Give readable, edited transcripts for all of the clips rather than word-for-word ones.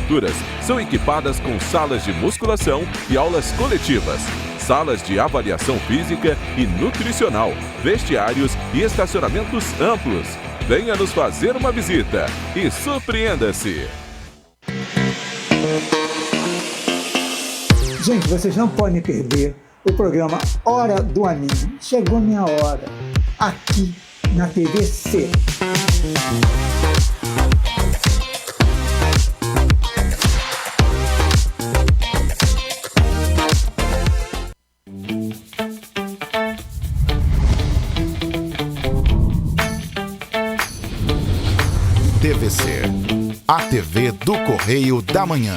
estruturas são equipadas com salas de musculação e aulas coletivas, salas de avaliação física e nutricional, vestiários e estacionamentos amplos. Venha nos fazer uma visita e surpreenda-se! Gente, vocês não podem perder o programa Hora do Anime. Chegou minha hora, aqui na TVC. TVC, a TV do Correio da Manhã.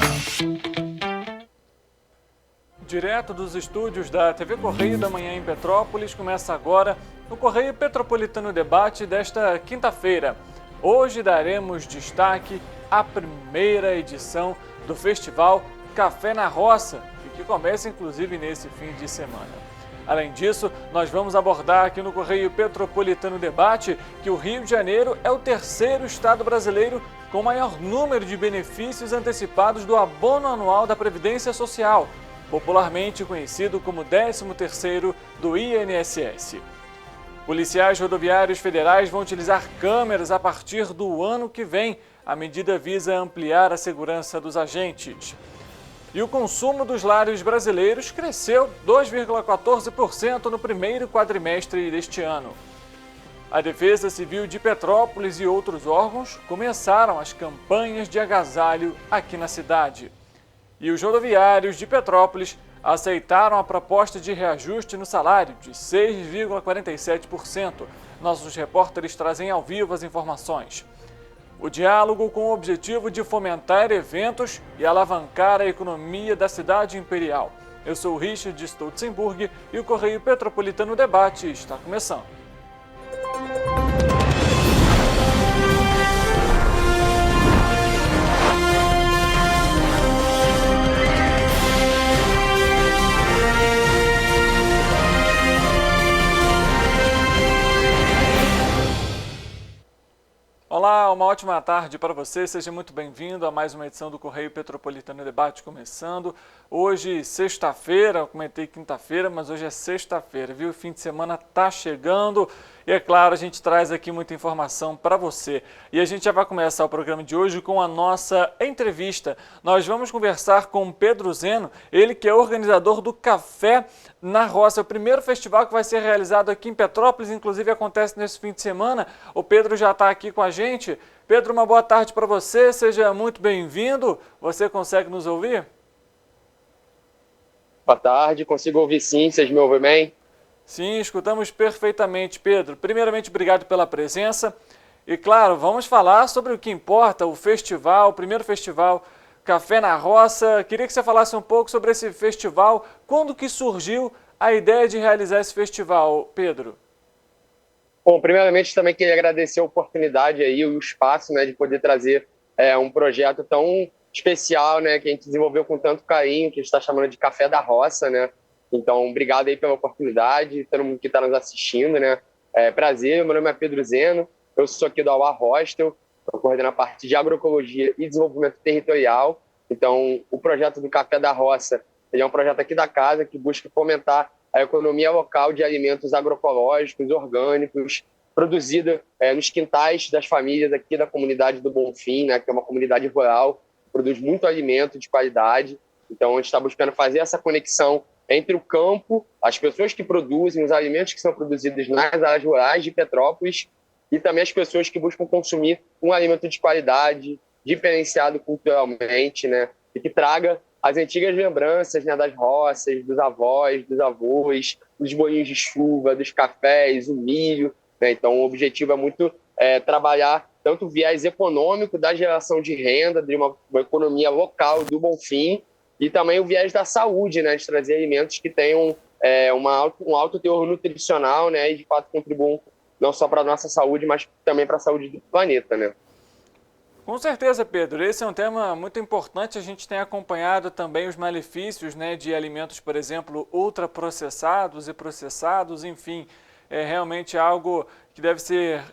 Direto dos estúdios da TV Correio da Manhã em Petrópolis, começa agora o Correio Petropolitano Debate desta quinta-feira. Hoje daremos destaque à primeira edição do Festival Café na Roça, que começa inclusive nesse fim de semana. Além disso, nós vamos abordar aqui no Correio Petropolitano Debate que o Rio de Janeiro é o terceiro estado brasileiro com maior número de benefícios antecipados do abono anual da Previdência Social, popularmente conhecido como 13º do INSS. Policiais rodoviários federais vão utilizar câmeras a partir do ano que vem. A medida visa ampliar a segurança dos agentes. E o consumo dos lares brasileiros cresceu 2,14% no primeiro quadrimestre deste ano. A Defesa Civil de Petrópolis e outros órgãos começaram as campanhas de agasalho aqui na cidade. E os rodoviários de Petrópolis aceitaram a proposta de reajuste no salário de 6,47%. Nossos repórteres trazem ao vivo as informações. O diálogo com o objetivo de fomentar eventos e alavancar a economia da cidade imperial. Eu sou o Richard Stolzenburg e o Correio Petropolitano Debate está começando. Olá, uma ótima tarde para você, seja muito bem-vindo a mais uma edição do Correio Petropolitano Debate começando. Hoje, sexta-feira, eu comentei quinta-feira, mas hoje é sexta-feira, viu? O fim de semana está chegando e, é claro, a gente traz aqui muita informação para você. E a gente já vai começar o programa de hoje com a nossa entrevista. Nós vamos conversar com o Pedro Zeno, ele que é organizador do Café na Roça, o primeiro festival que vai ser realizado aqui em Petrópolis, inclusive acontece nesse fim de semana. O Pedro já está aqui com a gente. Pedro, uma boa tarde para você, seja muito bem-vindo. Você consegue nos ouvir? Boa tarde, consigo ouvir sim, vocês me ouvem bem? Sim, escutamos perfeitamente, Pedro. Primeiramente, obrigado pela presença. E claro, vamos falar sobre o que importa, o festival, o primeiro festival Café na Roça. Queria que você falasse um pouco sobre esse festival. Quando que surgiu a ideia de realizar esse festival, Pedro? Bom, primeiramente também queria agradecer a oportunidade aí, o espaço, né, de poder trazer um projeto tão especial, né, que a gente desenvolveu com tanto carinho, que a gente está chamando de Café da Roça, né? Então, obrigado aí pela oportunidade, todo mundo que está nos assistindo, né? Prazer, meu nome é Pedro Zeno, eu sou aqui do Auá Hostel, estou coordenando a parte de agroecologia e desenvolvimento territorial. Então, o projeto do Café da Roça, ele é um projeto aqui da casa que busca fomentar a economia local de alimentos agroecológicos, orgânicos, produzida nos quintais das famílias aqui da comunidade do Bonfim, né, que é uma comunidade rural, produz muito alimento de qualidade. Então, a gente está buscando fazer essa conexão entre o campo, as pessoas que produzem, os alimentos que são produzidos nas áreas rurais de Petrópolis e também as pessoas que buscam consumir um alimento de qualidade, diferenciado culturalmente, né, e que traga as antigas lembranças, né, das roças, dos avós, dos avós, dos bolinhos de chuva, dos cafés, o milho, né? Então, o objetivo é muito trabalhar tanto o viés econômico da geração de renda, de uma economia local do Bonfim, e também o viés da saúde, né, de trazer alimentos que tenham um alto teor nutricional, né, e de fato contribuam não só para a nossa saúde, mas também para a saúde do planeta, né? Com certeza, Pedro. Esse é um tema muito importante. A gente tem acompanhado também os malefícios, né, de alimentos, por exemplo, ultraprocessados e processados, enfim, é realmente algo que deve ser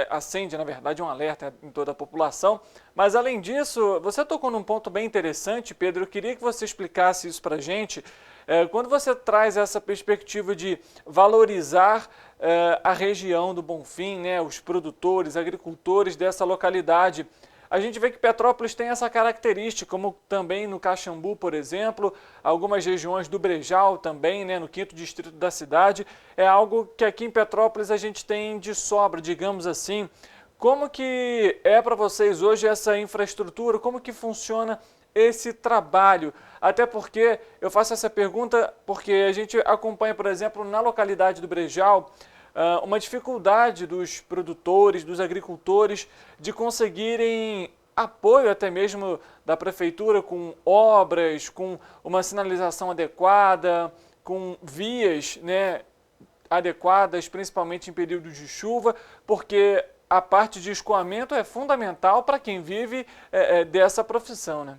acende, na verdade, um alerta em toda a população. Mas, além disso, você tocou num ponto bem interessante, Pedro. Eu queria que você explicasse isso para a gente. Quando você traz essa perspectiva de valorizar a região do Bonfim, né, os produtores, agricultores dessa localidade, a gente vê que Petrópolis tem essa característica, como também no Caxambu, por exemplo, algumas regiões do Brejal também, né, no 5º distrito da cidade, é algo que aqui em Petrópolis a gente tem de sobra, digamos assim. Como que é para vocês hoje essa infraestrutura? Como que funciona esse trabalho? Até porque eu faço essa pergunta porque a gente acompanha, por exemplo, na localidade do Brejal, uma dificuldade dos produtores, dos agricultores, de conseguirem apoio até mesmo da prefeitura com obras, com uma sinalização adequada, com vias, né, adequadas, principalmente em períodos de chuva, porque a parte de escoamento é fundamental para quem vive dessa profissão, né?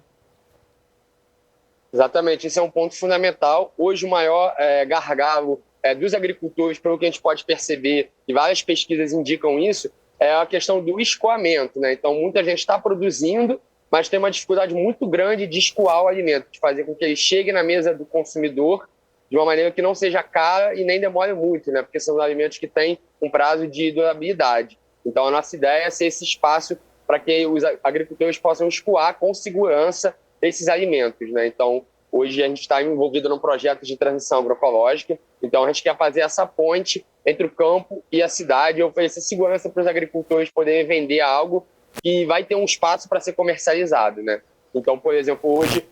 Exatamente, esse é um ponto fundamental. Hoje o maior gargalo dos agricultores, pelo que a gente pode perceber, e várias pesquisas indicam isso, é a questão do escoamento, né? Então, muita gente está produzindo, mas tem uma dificuldade muito grande de escoar o alimento, de fazer com que ele chegue na mesa do consumidor de uma maneira que não seja cara e nem demore muito, né? Porque são alimentos que têm um prazo de durabilidade. Então, a nossa ideia é ser esse espaço para que os agricultores possam escoar com segurança esses alimentos, né? Então, hoje a gente está envolvido num projeto de transição agroecológica, então a gente quer fazer essa ponte entre o campo e a cidade e oferecer segurança para os agricultores poderem vender algo que vai ter um espaço para ser comercializado, né? Então, por exemplo, hoje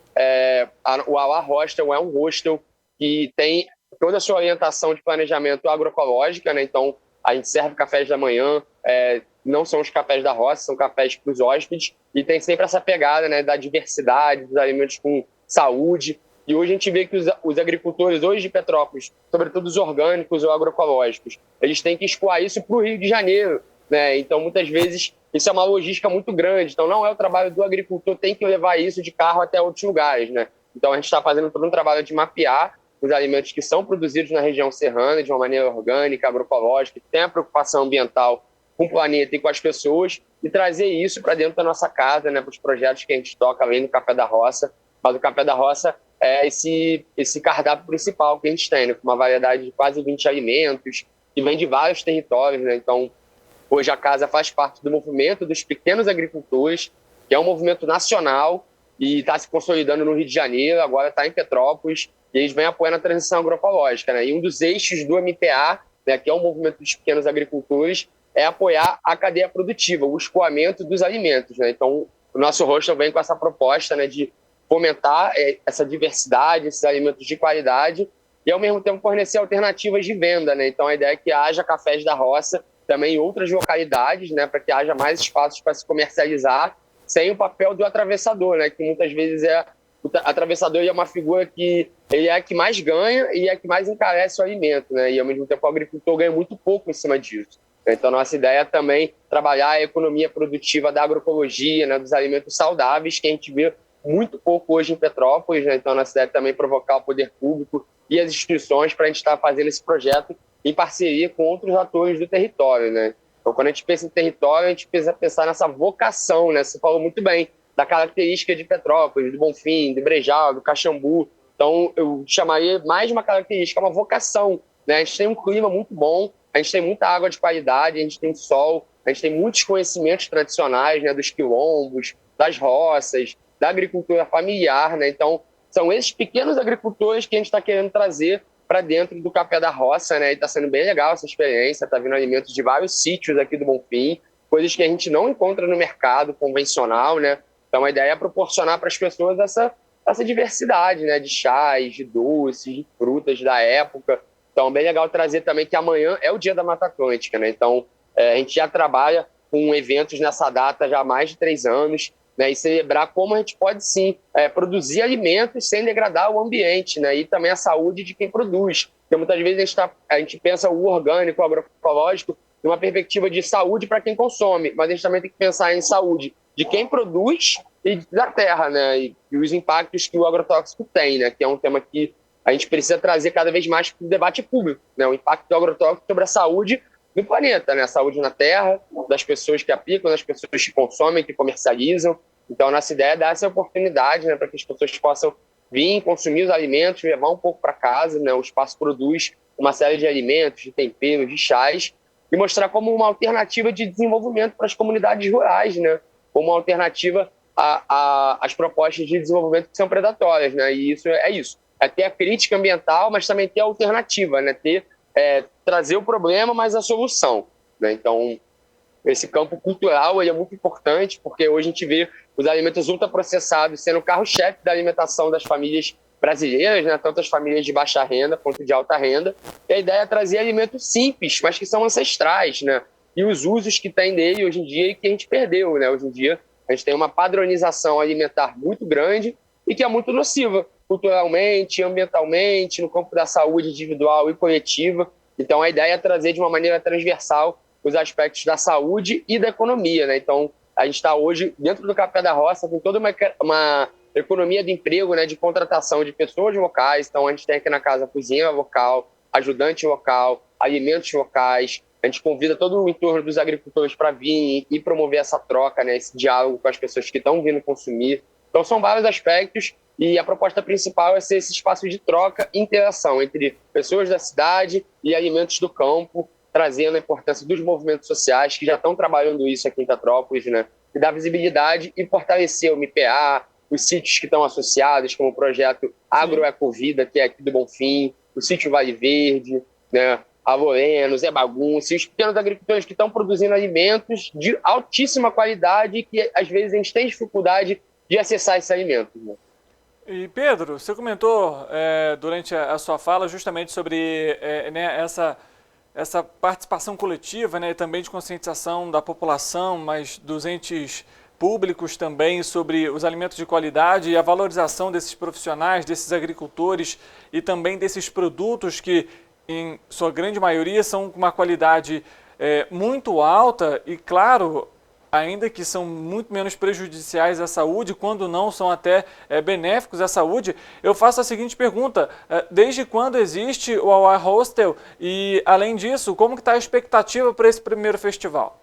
o Alá Hostel é um hostel que tem toda a sua orientação de planejamento agroecológica, né? Então, a gente serve cafés da manhã, não são os cafés da roça, são cafés para os hóspedes, e tem sempre essa pegada, né, da diversidade, dos alimentos com saúde. E hoje a gente vê que os agricultores hoje de Petrópolis, sobretudo os orgânicos ou agroecológicos, eles têm que escoar isso para o Rio de Janeiro, né? Então, muitas vezes, isso é uma logística muito grande. Então, não é o trabalho do agricultor, tem que levar isso de carro até outros lugares, né? Então, a gente está fazendo todo um trabalho de mapear os alimentos que são produzidos na região serrana de uma maneira orgânica, agroecológica, que tem a preocupação ambiental com o planeta e com as pessoas, e trazer isso para dentro da nossa casa, né, para os projetos que a gente toca além do Café da Roça. Mas o Café da Roça é esse cardápio principal que a gente tem, né, com uma variedade de quase 20 alimentos, que vem de vários territórios, né? Então, hoje a casa faz parte do movimento dos pequenos agricultores, que é um movimento nacional e está se consolidando no Rio de Janeiro, agora está em Petrópolis, e eles vêm apoiando a transição agroecológica, né? E um dos eixos do MPA, né, que é o movimento dos pequenos agricultores, é apoiar a cadeia produtiva, o escoamento dos alimentos, né? Então, o nosso hostel vem com essa proposta, né, de fomentar essa diversidade, esses alimentos de qualidade, e ao mesmo tempo fornecer alternativas de venda, né? Então, a ideia é que haja cafés da roça também em outras localidades, né, para que haja mais espaços para se comercializar, sem o papel do atravessador, né, que muitas vezes o atravessador é uma figura que ele é a que mais ganha e é a que mais encarece o alimento, né? E ao mesmo tempo o agricultor ganha muito pouco em cima disso. Então, nossa ideia é também trabalhar a economia produtiva da agroecologia, né, dos alimentos saudáveis, que a gente vê muito pouco hoje em Petrópolis, né? Então, nossa ideia é também provocar o poder público e as instituições para a gente estar fazendo esse projeto em parceria com outros atores do território, né? Então, quando a gente pensa em território, a gente precisa pensar nessa vocação, né? Você falou muito bem da característica de Petrópolis, do Bonfim, do Brejal, do Caxambu. Então, eu chamaria mais de uma característica, uma vocação, né? A gente tem um clima muito bom, a gente tem muita água de qualidade, a gente tem sol, a gente tem muitos conhecimentos tradicionais, né, dos quilombos, das roças, da agricultura familiar, né? Então, são esses pequenos agricultores que a gente está querendo trazer para dentro do Café da Roça, né? E está sendo bem legal essa experiência, está vindo alimentos de vários sítios aqui do Bonfim, coisas que a gente não encontra no mercado convencional, né? Então, a ideia é proporcionar para as pessoas essa diversidade, né, de chás, de doces, de frutas da época. Então, bem legal trazer também que amanhã é o Dia da Mata Atlântica, né? Então, a gente já trabalha com eventos nessa data já há mais de 3 anos, né? E celebrar como a gente pode, sim, produzir alimentos sem degradar o ambiente, né? E também a saúde de quem produz. Porque muitas vezes a gente pensa o orgânico, o agroecológico, numa perspectiva de saúde para quem consome, mas a gente também tem que pensar em saúde de quem produz e da terra, né? E os impactos que o agrotóxico tem, né? Que é um tema que a gente precisa trazer cada vez mais para o debate público, né? O impacto do agrotóxico sobre a saúde no planeta, né? Saúde na terra, das pessoas que aplicam, das pessoas que consomem, que comercializam. Então, nossa ideia é dar essa oportunidade, né, para que as pessoas possam vir, consumir os alimentos, levar um pouco para casa, né? O espaço produz uma série de alimentos, de temperos, de chás, e mostrar como uma alternativa de desenvolvimento para as comunidades rurais, né? Como uma alternativa às propostas de desenvolvimento que são predatórias, né? E isso é isso. É ter a crítica ambiental, mas também ter a alternativa, né? Trazer o problema, mas a solução, né? Então, esse campo cultural ele é muito importante, porque hoje a gente vê os alimentos ultraprocessados sendo o carro-chefe da alimentação das famílias brasileiras, né? Tanto as famílias de baixa renda quanto de alta renda. E a ideia é trazer alimentos simples, mas que são ancestrais, né? E os usos que tem dele hoje em dia e que a gente perdeu, né? Hoje em dia a gente tem uma padronização alimentar muito grande e que é muito nociva culturalmente, ambientalmente, no campo da saúde individual e coletiva. Então a ideia é trazer de uma maneira transversal os aspectos da saúde e da economia, né? Então a gente está hoje dentro do Café da Roça com toda uma economia do emprego, né, de contratação de pessoas locais. Então, a gente tem aqui na casa cozinha local, ajudante local, alimentos locais. A gente convida todo o entorno dos agricultores para vir e promover essa troca, né, esse diálogo com as pessoas que estão vindo consumir. Então, são vários aspectos e a proposta principal é ser esse espaço de troca e interação entre pessoas da cidade e alimentos do campo, trazendo a importância dos movimentos sociais que já estão trabalhando isso aqui em Petrópolis, né, e dar visibilidade e fortalecer o MPA, os sítios que estão associados, como o projeto Agroecovida, que é aqui do Bonfim, o sítio Vale Verde, né, a Lorena, Zé Bagunça, e os pequenos agricultores que estão produzindo alimentos de altíssima qualidade e que, às vezes, a gente tem dificuldade de acessar esses alimentos. Né? E, Pedro, você comentou durante a sua fala justamente sobre né, essa participação coletiva, né, e também de conscientização da população, mas dos entes públicos também sobre os alimentos de qualidade e a valorização desses profissionais, desses agricultores e também desses produtos que, em sua grande maioria, são com uma qualidade muito alta e, claro, ainda que são muito menos prejudiciais à saúde, quando não são até benéficos à saúde. Eu faço a seguinte pergunta: desde quando existe o Auá Hostel e, além disso, como está a expectativa para esse primeiro festival?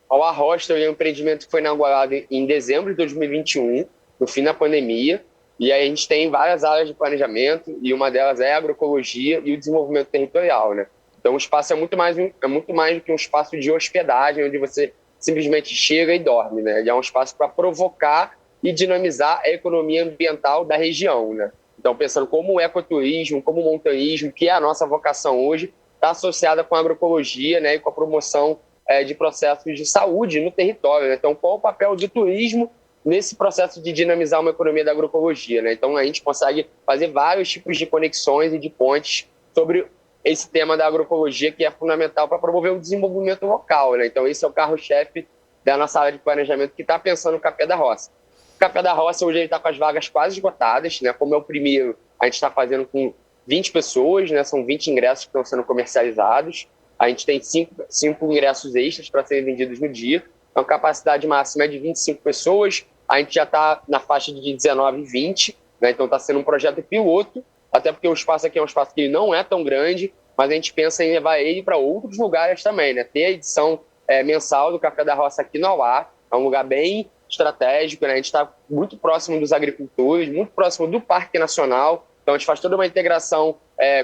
O Auá Hostel é um empreendimento que foi inaugurado em dezembro de 2021, no fim da pandemia, e aí a gente tem várias áreas de planejamento, e uma delas é a agroecologia e o desenvolvimento territorial, né? Então o espaço é muito mais do que um espaço de hospedagem, onde você simplesmente chega e dorme, né? Ele é um espaço para provocar e dinamizar a economia ambiental da região, né? Então, pensando como o ecoturismo, como o montanismo, que é a nossa vocação hoje, está associada com a agroecologia, né, e com a promoção de processos de saúde no território, né? Então, qual o papel do turismo nesse processo de dinamizar uma economia da agroecologia, né? Então, a gente consegue fazer vários tipos de conexões e de pontes sobre esse tema da agroecologia, que é fundamental para promover o desenvolvimento local, né? Então, esse é o carro-chefe da nossa área de planejamento que está pensando no Café da Roça. O Café da Roça, hoje, ele está com as vagas quase esgotadas, né? Como é o primeiro, a gente está fazendo com 20 pessoas, né? São 20 ingressos que estão sendo comercializados. A gente tem 5 ingressos extras para serem vendidos no dia. Então, a capacidade máxima é de 25 pessoas. A gente já está na faixa de 19 e 20, né? Então, está sendo um projeto piloto, até porque o espaço aqui é um espaço que não é tão grande, mas a gente pensa em levar ele para outros lugares também, né? Ter a edição mensal do Café da Roça aqui no Auá, é um lugar bem estratégico, né? A gente está muito próximo dos agricultores, muito próximo do Parque Nacional, então a gente faz toda uma integração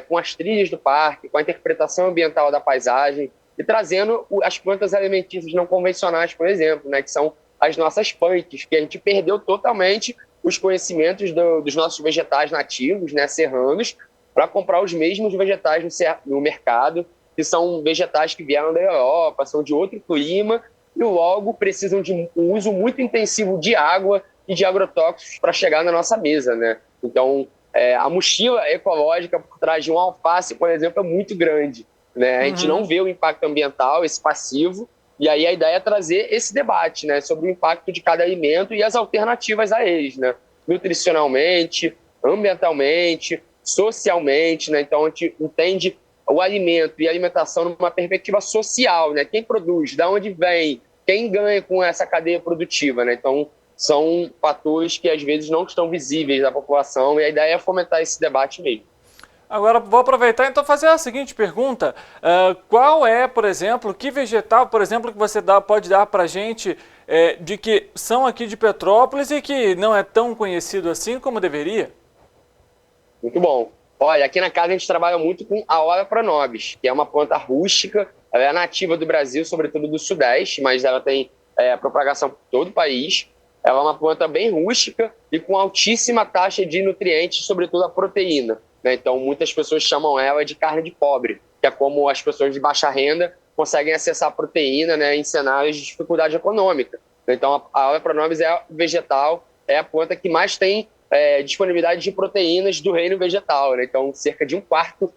com as trilhas do parque, com a interpretação ambiental da paisagem e trazendo as plantas alimentícias não convencionais, por exemplo, né? Que são as nossas punks, que a gente perdeu totalmente os conhecimentos dos nossos vegetais nativos, né, serranos, para comprar os mesmos vegetais no mercado, que são vegetais que vieram da Europa, são de outro clima e logo precisam de um uso muito intensivo de água e de agrotóxicos para chegar na nossa mesa, né? Então, a mochila ecológica por trás de um alface, por exemplo, é muito grande, né? A gente não vê o impacto ambiental, esse passivo, e aí a ideia é trazer esse debate, né, sobre o impacto de cada alimento e as alternativas a eles, né? Nutricionalmente, ambientalmente, socialmente, né? Então a gente entende o alimento e a alimentação numa perspectiva social, né? Quem produz, de onde vem, quem ganha com essa cadeia produtiva, né? Então são fatores que às vezes não estão visíveis à população e a ideia é fomentar esse debate mesmo. Agora, vou aproveitar então fazer a seguinte pergunta. Qual é, por exemplo, que vegetal, por exemplo, que você pode dar para a gente de que são aqui de Petrópolis e que não é tão conhecido assim como deveria? Muito bom. Olha, aqui na casa a gente trabalha muito com a Hora pronobis, que é uma planta rústica, ela é nativa do Brasil, sobretudo do Sudeste, mas ela tem propagação por todo o país. Ela é uma planta bem rústica e com altíssima taxa de nutrientes, sobretudo a proteína, né? Então, muitas pessoas chamam ela de carne de pobre, que é como as pessoas de baixa renda conseguem acessar a proteína, né, em cenários de dificuldade econômica. Então, a Hora pronobis é vegetal, é a planta que mais tem disponibilidade de proteínas do reino vegetal, né? Então, cerca de 1/4,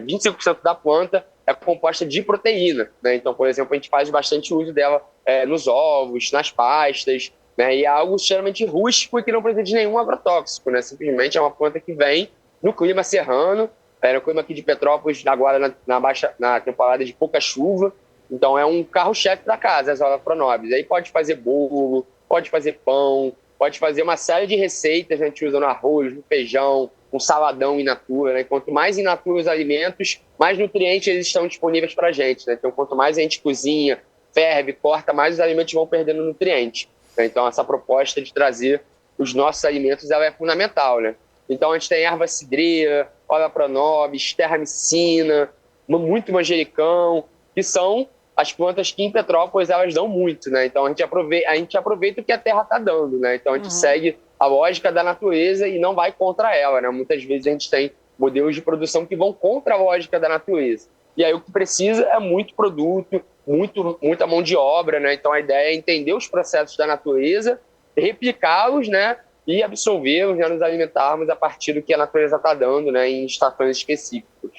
25% da planta é composta de proteína, né? Então, por exemplo, a gente faz bastante uso dela nos ovos, nas pastas, né? E é algo extremamente rústico e que não precisa de nenhum agrotóxico, né? Simplesmente é uma planta que vem no clima serrano, no clima aqui de Petrópolis, agora na temporada de pouca chuva. Então, é um carro-chefe da casa, as Hora pronobis. Aí pode fazer bolo, pode fazer pão, pode fazer uma série de receitas, né? A gente usa no arroz, no feijão, um saladão in natura, né? Quanto mais in natura os alimentos, mais nutrientes eles estão disponíveis para a gente, né? Então, quanto mais a gente cozinha, ferve, corta, mais os alimentos vão perdendo nutrientes, né? Então, essa proposta de trazer os nossos alimentos, ela é fundamental, né? Então, a gente tem erva cidreira, Hora pronobis, terramicina, muito manjericão, que são as plantas que em Petrópolis elas dão muito, né? Então a gente aproveita o que a terra está dando, né? Então a gente segue a lógica da natureza e não vai contra ela, né? Muitas vezes a gente tem modelos de produção que vão contra a lógica da natureza. E aí o que precisa é muito produto, muita mão de obra, né? Então a ideia é entender os processos da natureza, replicá-los, né? E absorvê-los, né? Nos alimentarmos a partir do que a natureza está dando, né? Em estações específicas.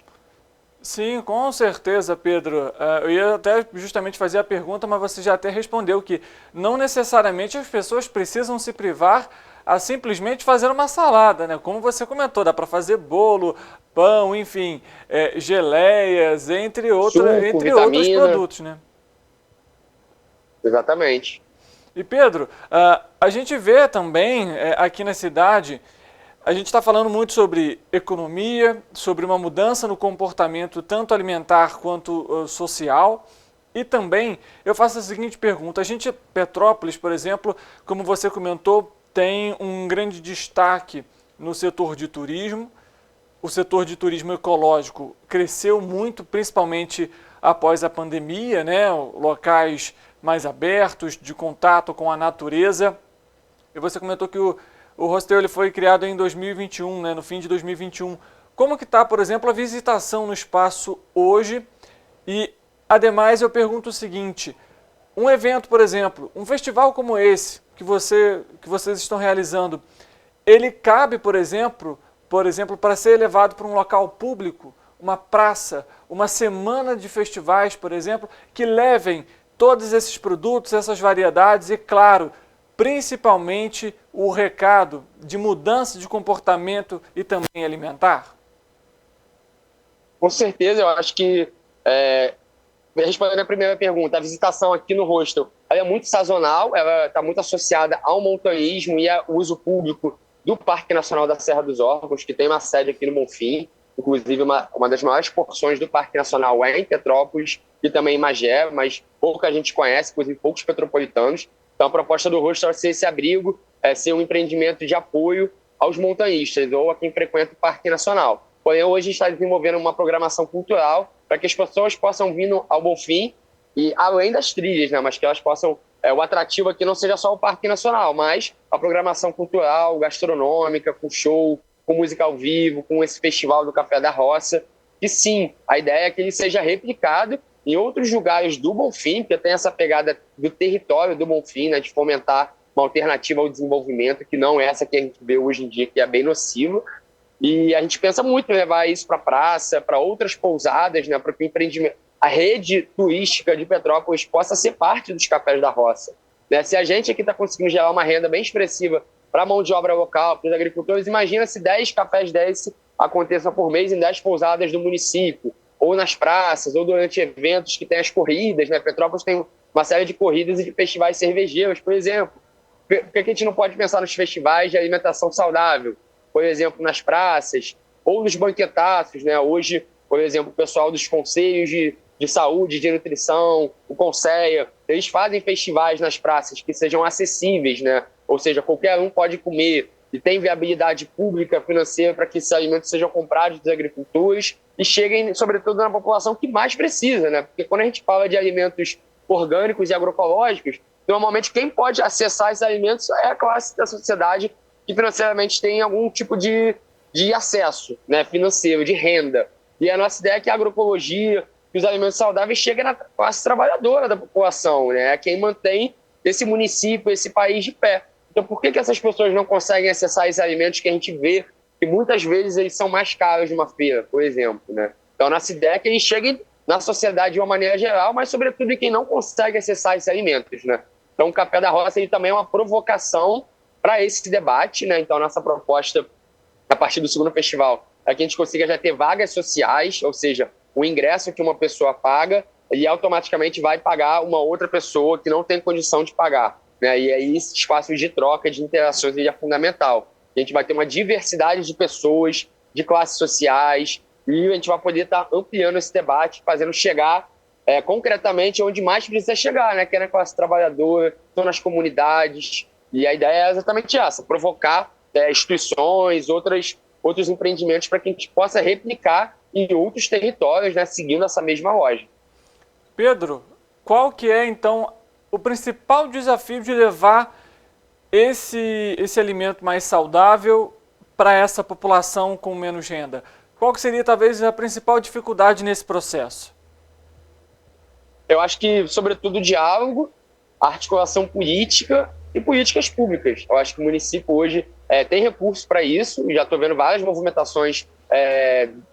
Sim, com certeza, Pedro. Eu ia até justamente fazer a pergunta, mas você já até respondeu que não necessariamente as pessoas precisam se privar a simplesmente fazer uma salada, né? Como você comentou, dá para fazer bolo, pão, enfim, geleias, entre outros produtos, né? Exatamente. E Pedro, a gente vê também aqui na cidade, a gente está falando muito sobre economia, sobre uma mudança no comportamento tanto alimentar quanto social. E também eu faço a seguinte pergunta, Petrópolis, por exemplo, como você comentou, tem um grande destaque no setor de turismo. O setor de turismo ecológico cresceu muito, principalmente após a pandemia, né? Locais mais abertos, de contato com a natureza. E você comentou que o hostel ele foi criado em 2021, né? No fim de 2021. Como que está, por exemplo, a visitação no espaço hoje? E, ademais, eu pergunto o seguinte, um evento, por exemplo, um festival como esse, que vocês estão realizando, ele cabe, por exemplo, para ser levado para um local público, uma praça, uma semana de festivais, por exemplo, que levem todos esses produtos, essas variedades e, claro, principalmente o recado de mudança de comportamento e também alimentar? Com certeza, eu acho que, respondendo a primeira pergunta, a visitação aqui no hostel ela é muito sazonal, ela está muito associada ao montanhismo e ao uso público do Parque Nacional da Serra dos Órgãos, que tem uma sede aqui no Bonfim. Inclusive, uma das maiores porções do Parque Nacional é em Petrópolis e também em Magé, mas pouca gente conhece, inclusive poucos petropolitanos. Então, a proposta do hostel é ser esse abrigo, ser um empreendimento de apoio aos montanhistas ou a quem frequenta o Parque Nacional. Porém, hoje a gente está desenvolvendo uma programação cultural para que as pessoas possam vir ao Bonfim e além das trilhas, né, mas que elas possam... o atrativo aqui não seja só o Parque Nacional, mas a programação cultural, gastronômica, com show, com música ao vivo, com esse festival do Café da Roça. E sim, a ideia é que ele seja replicado em outros lugares do Bonfim, porque tem essa pegada do território do Bonfim, né, de fomentar uma alternativa ao desenvolvimento, que não é essa que a gente vê hoje em dia, que é bem nociva. E a gente pensa muito em levar isso para a praça, para outras pousadas, né, para que o empreendimento, a rede turística de Petrópolis possa ser parte dos cafés da roça. Né? Se a gente aqui está conseguindo gerar uma renda bem expressiva para a mão de obra local, para os agricultores, imagina se 10 cafés desse aconteçam por mês em 10 pousadas do município, ou nas praças, ou durante eventos que tem as corridas, né? Petrópolis tem uma série de corridas e de festivais cervejeiros, por exemplo. Por que a gente não pode pensar nos festivais de alimentação saudável? Por exemplo, nas praças, ou nos banquetaços, né? Hoje, por exemplo, o pessoal dos conselhos de saúde, de nutrição, o Conceia, eles fazem festivais nas praças que sejam acessíveis, né? Ou seja, qualquer um pode comer e tem viabilidade pública, financeira para que esses alimentos sejam comprados dos agricultores e cheguem, sobretudo, na população que mais precisa, né? Porque quando a gente fala de alimentos orgânicos e agroecológicos, normalmente quem pode acessar esses alimentos é a classe da sociedade que financeiramente tem algum tipo de acesso, né, financeiro, de renda. E a nossa ideia é que a agroecologia, que os alimentos saudáveis cheguem na classe trabalhadora da população, né? É quem mantém esse município, esse país de pé. Então, por que essas pessoas não conseguem acessar esses alimentos que a gente vê que muitas vezes eles são mais caros de uma feira, por exemplo, né? Então, a nossa ideia é que eles cheguem na sociedade de uma maneira geral, mas, sobretudo, em quem não consegue acessar esses alimentos, né? Então, o Café da Roça ele também é uma provocação para esse debate, né? Então, a nossa proposta, a partir do segundo festival, é que a gente consiga já ter vagas sociais, ou seja, o ingresso que uma pessoa paga e automaticamente vai pagar uma outra pessoa que não tem condição de pagar, né? E aí esse espaço de troca, de interações é fundamental. A gente vai ter uma diversidade de pessoas, de classes sociais, e a gente vai poder estar ampliando esse debate, fazendo chegar concretamente onde mais precisa chegar, né? Que é na classe trabalhadora, são nas comunidades. E a ideia é exatamente essa, provocar instituições, outros empreendimentos para que a gente possa replicar em outros territórios, né, seguindo essa mesma lógica. Pedro, qual que é, então, o principal desafio de levar esse alimento mais saudável para essa população com menos renda? Qual que seria, talvez, a principal dificuldade nesse processo? Eu acho que, sobretudo, o diálogo, a articulação política e políticas públicas. Eu acho que o município hoje tem recursos para isso, e já estou vendo várias movimentações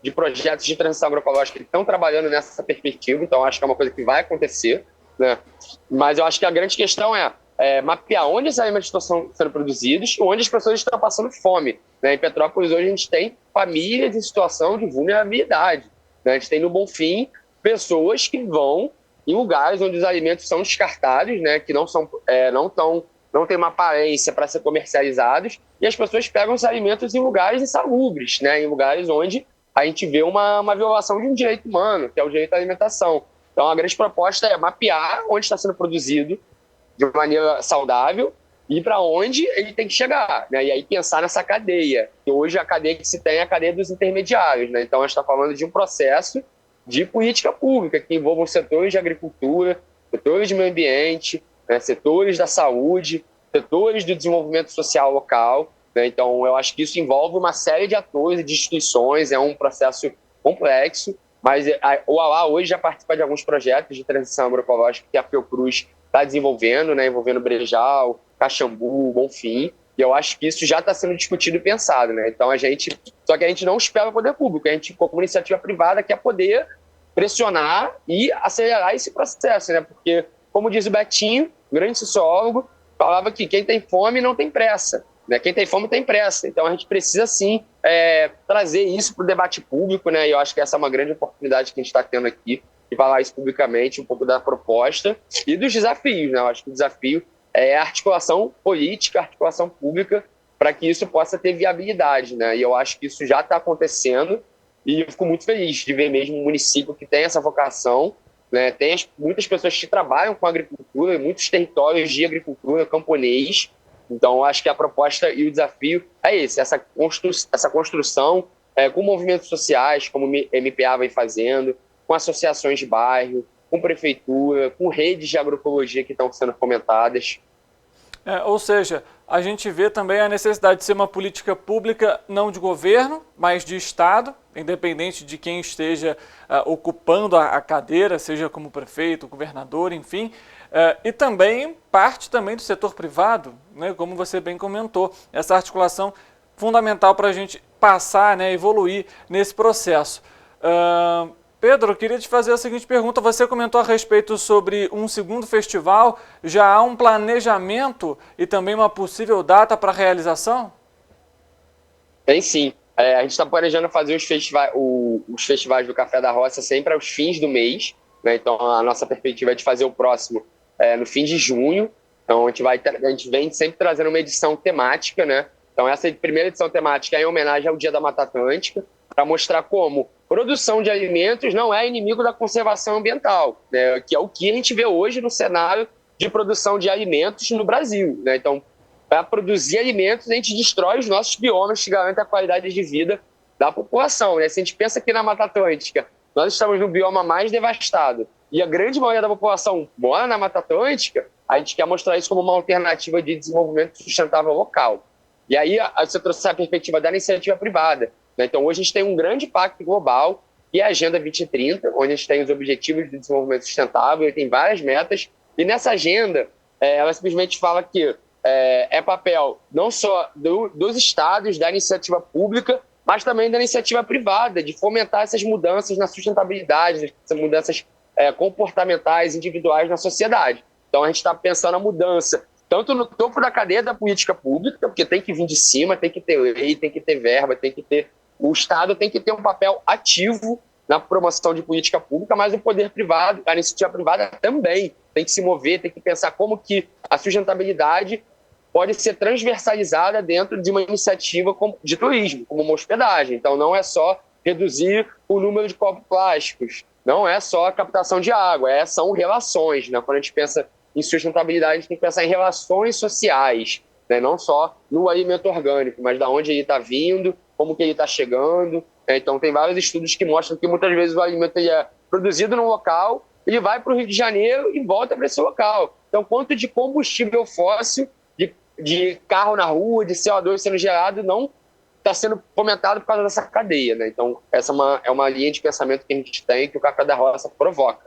de projetos de transição agroecológica que estão trabalhando nessa perspectiva, então acho que é uma coisa que vai acontecer, né? Mas eu acho que a grande questão é mapear onde esses alimentos estão sendo produzidos e onde as pessoas estão passando fome, né? Em Petrópolis hoje a gente tem famílias em situação de vulnerabilidade, né? A gente tem no Bonfim pessoas que vão em lugares onde os alimentos são descartados, né? Que não tem uma aparência para ser comercializados, e as pessoas pegam esses alimentos em lugares insalubres, né? Em lugares onde a gente vê uma violação de um direito humano, que é o direito à alimentação. Então, a grande proposta é mapear onde está sendo produzido de maneira saudável e para onde ele tem que chegar, né? E aí pensar nessa cadeia, que hoje a cadeia que se tem é a cadeia dos intermediários, né? Então, a gente está falando de um processo de política pública que envolvam setores de agricultura, setores de meio ambiente, né, setores da saúde, setores do desenvolvimento social local, né? Então, eu acho que isso envolve uma série de atores e de instituições, é um processo complexo, mas o ALA hoje já participa de alguns projetos de transição agroecológica que a Fiocruz está desenvolvendo, né, envolvendo Brejal, Caxambu, Bonfim, e eu acho que isso já está sendo discutido e pensado, né? Então, só que a gente não espera o poder público, a gente, como iniciativa privada, quer poder pressionar e acelerar esse processo, né? Porque, como diz o Betinho, grande sociólogo, falava que quem tem fome não tem pressa, né? Quem tem fome tem pressa. Então a gente precisa sim trazer isso para o debate público, né? E eu acho que essa é uma grande oportunidade que a gente está tendo aqui de falar isso publicamente, um pouco da proposta e dos desafios, né? Eu acho que o desafio é a articulação política, a articulação pública para que isso possa ter viabilidade, né? E eu acho que isso já está acontecendo e eu fico muito feliz de ver mesmo um município que tem essa vocação, né? Tem muitas pessoas que trabalham com agricultura, muitos territórios de agricultura, camponês. Então, acho que a proposta e o desafio é esse, essa construção com movimentos sociais, como o MPA vem fazendo, com associações de bairro, com prefeitura, com redes de agroecologia que estão sendo fomentadas. Ou seja, a gente vê também a necessidade de ser uma política pública não de governo, mas de Estado, independente de quem esteja ocupando a cadeira, seja como prefeito, governador, enfim, e também parte também do setor privado, né, como você bem comentou, essa articulação fundamental para a gente passar, né, evoluir nesse processo. Pedro, eu queria te fazer a seguinte pergunta. Você comentou a respeito sobre um segundo festival. Já há um planejamento e também uma possível data para a realização? Tem sim. A gente está planejando fazer os festivais do Café da Roça sempre aos fins do mês, né? Então, a nossa perspectiva é de fazer o próximo no fim de junho. Então, a gente vem sempre trazendo uma edição temática, né? Então, essa primeira edição temática é em homenagem ao Dia da Mata Atlântica. para mostrar como produção de alimentos não é inimigo da conservação ambiental, né? Que é o que a gente vê hoje no cenário de produção de alimentos no Brasil, né? Então, para produzir alimentos, a gente destrói os nossos biomas que garantem a qualidade de vida da população, né? Se a gente pensa aqui na Mata Atlântica, nós estamos no bioma mais devastado e a grande maioria da população mora na Mata Atlântica, a gente quer mostrar isso como uma alternativa de desenvolvimento sustentável local. E aí você trouxe a perspectiva da iniciativa privada, né? Então, hoje a gente tem um grande pacto global, que é a Agenda 2030, onde a gente tem os Objetivos de Desenvolvimento Sustentável, e tem várias metas, e nessa agenda, ela simplesmente fala que é papel não só dos estados, da iniciativa pública, mas também da iniciativa privada, de fomentar essas mudanças na sustentabilidade, essas mudanças comportamentais, individuais na sociedade. Então, a gente está pensando a mudança, tanto no topo da cadeia da política pública, porque tem que vir de cima, tem que ter lei, tem que ter verba, tem que ter... O Estado tem que ter um papel ativo na promoção de política pública, mas o poder privado, a iniciativa privada também tem que se mover, tem que pensar como que a sustentabilidade pode ser transversalizada dentro de uma iniciativa de turismo, como uma hospedagem. Então, não é só reduzir o número de copos plásticos, não é só a captação de água, são relações, né? Quando a gente pensa em sustentabilidade, a gente tem que pensar em relações sociais, né? Não só no alimento orgânico, mas de onde ele está vindo, como que ele está chegando. Então, tem vários estudos que mostram que muitas vezes o alimento ele é produzido num local, ele vai para o Rio de Janeiro e volta para esse local. Então, quanto de combustível fóssil, de carro na rua, de CO2 sendo gerado, não está sendo fomentado por causa dessa cadeia, né? Então, essa é uma linha de pensamento que a gente tem, que o Café da Roça provoca.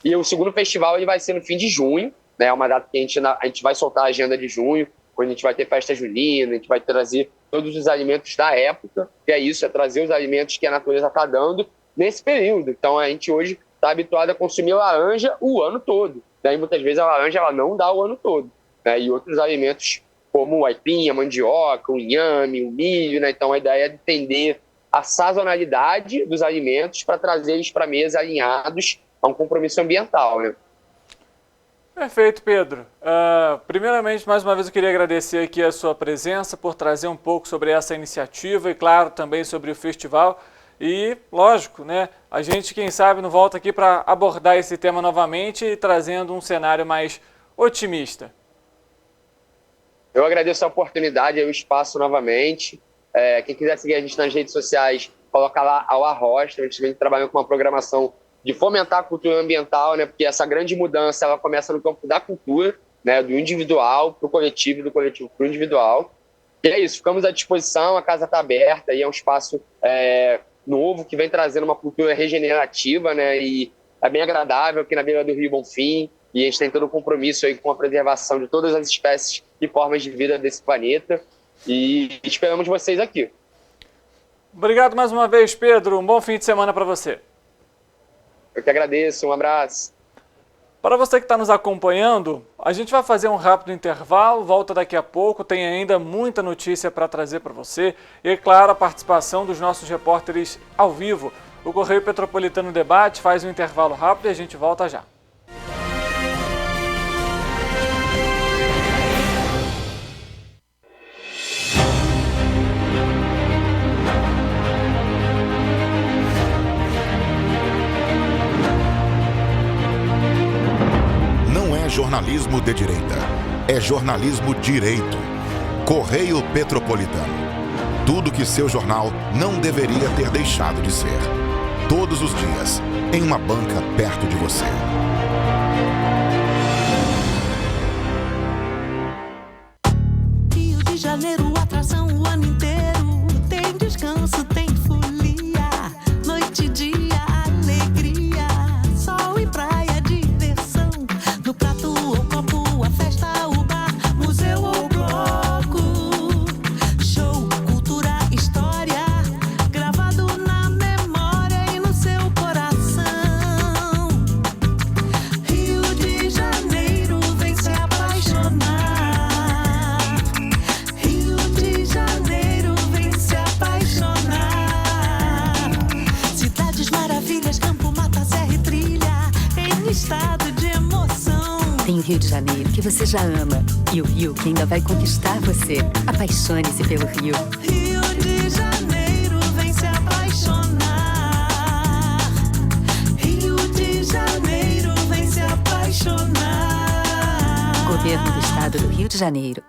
E o segundo festival ele vai ser no fim de junho, né? É uma data que a gente vai soltar a agenda de junho, quando a gente vai ter festa junina, a gente vai trazer todos os alimentos da época, que é isso, é trazer os alimentos que a natureza está dando nesse período. Então, a gente hoje está habituado a consumir laranja o ano todo, né? E muitas vezes a laranja ela não dá o ano todo, né? E outros alimentos como o aipim, a mandioca, o inhame, o milho, né? Então, a ideia é entender a sazonalidade dos alimentos para trazer eles para a mesa alinhados a um compromisso ambiental, né? Perfeito, Pedro. Primeiramente, mais uma vez eu queria agradecer aqui a sua presença por trazer um pouco sobre essa iniciativa e, claro, também sobre o festival. E, lógico, né, a gente, quem sabe, não volta aqui para abordar esse tema novamente e trazendo um cenário mais otimista. Eu agradeço a oportunidade e o espaço novamente. Quem quiser seguir a gente nas redes sociais, coloca lá ao Arrosta. A gente vem trabalhando com uma programação de fomentar a cultura ambiental, né? Porque essa grande mudança ela começa no campo da cultura, né? Do individual para o coletivo, do coletivo para o individual. E é isso, ficamos à disposição, a casa está aberta, e é um espaço novo que vem trazendo uma cultura regenerativa, né? E é bem agradável aqui na beira do Rio Bonfim, e a gente tem todo o compromisso aí com a preservação de todas as espécies e formas de vida desse planeta, e esperamos vocês aqui. Obrigado mais uma vez, Pedro. Um bom fim de semana para você. Eu que agradeço. Um abraço. Para você que está nos acompanhando, a gente vai fazer um rápido intervalo, volta daqui a pouco, tem ainda muita notícia para trazer para você e, claro, a participação dos nossos repórteres ao vivo. O Correio Petropolitano Debate faz um intervalo rápido e a gente volta já. Jornalismo de direita. É jornalismo direito. Correio Petropolitano. Tudo que seu jornal não deveria ter deixado de ser. Todos os dias, em uma banca perto de você. Rio de Janeiro, atração o ano inteiro. Tem descanso, tem folia. Noite e dia, alegria. Sol e praia, diversão. No prato ou copo, a festa, o bar, museu ou bloco. Show, cultura, história, gravado na memória e no seu coração. Rio de Janeiro, vem se apaixonar. Rio de Janeiro, vem se apaixonar. Cidades maravilhas, campo, mata, serra e trilha, em estado de emoção. Tem o Rio de Janeiro que você já ama e o Rio que ainda vai conquistar você. Apaixone-se pelo Rio. Rio de Janeiro, vem se apaixonar. apaixonar. Governo do Estado do Rio de Janeiro.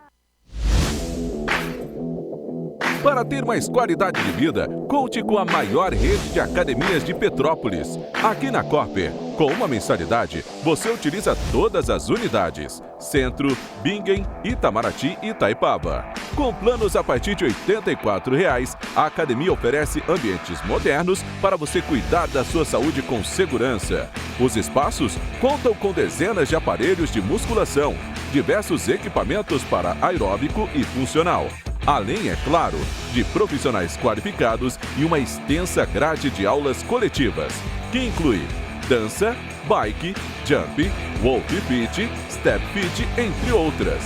Para ter mais qualidade de vida, conte com a maior rede de academias de Petrópolis. Aqui na Cooper, com uma mensalidade, você utiliza todas as unidades: Centro, Bingen, Itamaraty e Itaipava. Com planos a partir de R$ 84,00, a academia oferece ambientes modernos para você cuidar da sua saúde com segurança. Os espaços contam com dezenas de aparelhos de musculação, diversos equipamentos para aeróbico e funcional. Além, é claro, de profissionais qualificados e uma extensa grade de aulas coletivas, que inclui dança, bike, jump, wolf fit, step fit, entre outras.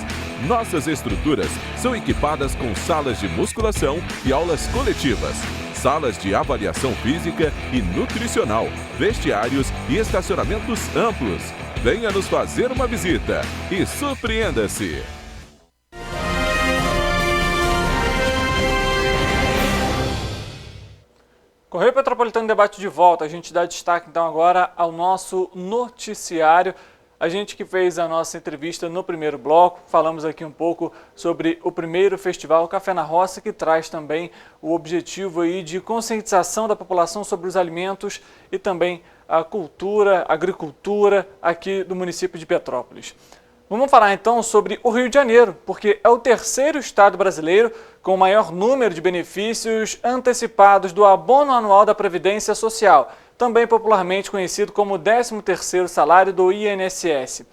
Nossas estruturas são equipadas com salas de musculação e aulas coletivas, salas de avaliação física e nutricional, vestiários e estacionamentos amplos. Venha nos fazer uma visita e surpreenda-se! Correio Petropolitano Debate de volta. A gente dá destaque então agora ao nosso noticiário. A gente que fez a nossa entrevista no primeiro bloco, falamos aqui um pouco sobre o primeiro festival Café na Roça, que traz também o objetivo aí de conscientização da população sobre os alimentos e também a cultura, a agricultura aqui do município de Petrópolis. Vamos falar então sobre o Rio de Janeiro, porque é o terceiro estado brasileiro com o maior número de benefícios antecipados do abono anual da Previdência Social, também popularmente conhecido como o 13º salário do INSS.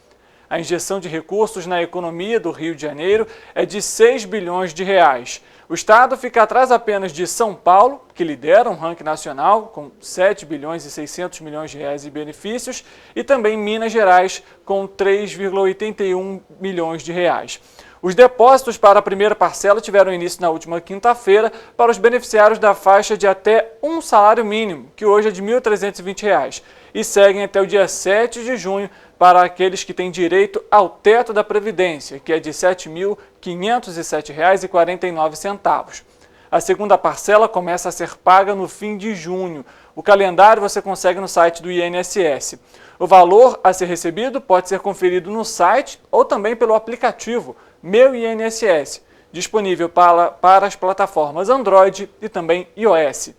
A injeção de recursos na economia do Rio de Janeiro é de 6 bilhões de reais. O estado fica atrás apenas de São Paulo, que lidera um ranking nacional com 7 bilhões e 600 milhões de reais em benefícios, e também Minas Gerais com 3,81 milhões de reais. Os depósitos para a primeira parcela tiveram início na última quinta-feira para os beneficiários da faixa de até um salário mínimo, que hoje é de R$ 1.320, e seguem até o dia 7 de junho para aqueles que têm direito ao teto da Previdência, que é de R$ 7.507,49. A segunda parcela começa a ser paga no fim de junho. O calendário você consegue no site do INSS. O valor a ser recebido pode ser conferido no site ou também pelo aplicativo Meu INSS, disponível para as plataformas Android e também iOS.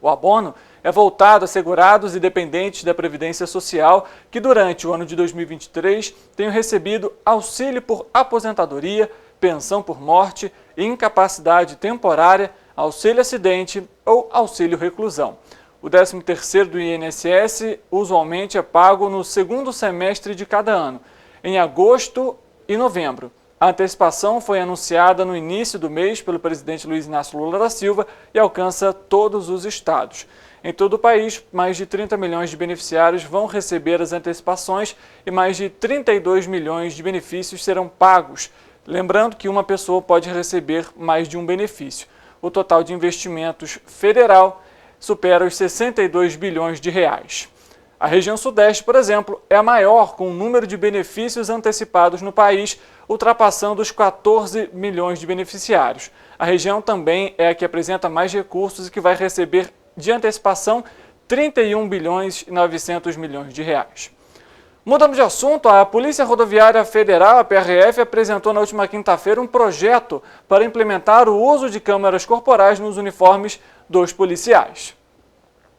O abono é voltado a segurados e dependentes da Previdência Social que durante o ano de 2023 tenham recebido auxílio por aposentadoria, pensão por morte, incapacidade temporária, auxílio acidente ou auxílio reclusão. O 13º do INSS usualmente é pago no segundo semestre de cada ano, em agosto e novembro. A antecipação foi anunciada no início do mês pelo presidente Luiz Inácio Lula da Silva e alcança todos os estados. Em todo o país, mais de 30 milhões de beneficiários vão receber as antecipações e mais de 32 milhões de benefícios serão pagos. Lembrando que uma pessoa pode receber mais de um benefício. O total de investimentos federal supera os 62 bilhões de reais. A região Sudeste, por exemplo, é a maior com o número de benefícios antecipados no país, ultrapassando os 14 milhões de beneficiários. A região também é a que apresenta mais recursos e que vai receber de antecipação 31 bilhões e 900 milhões de reais. Mudando de assunto, a Polícia Rodoviária Federal, a PRF, apresentou na última quinta-feira um projeto para implementar o uso de câmeras corporais nos uniformes dos policiais.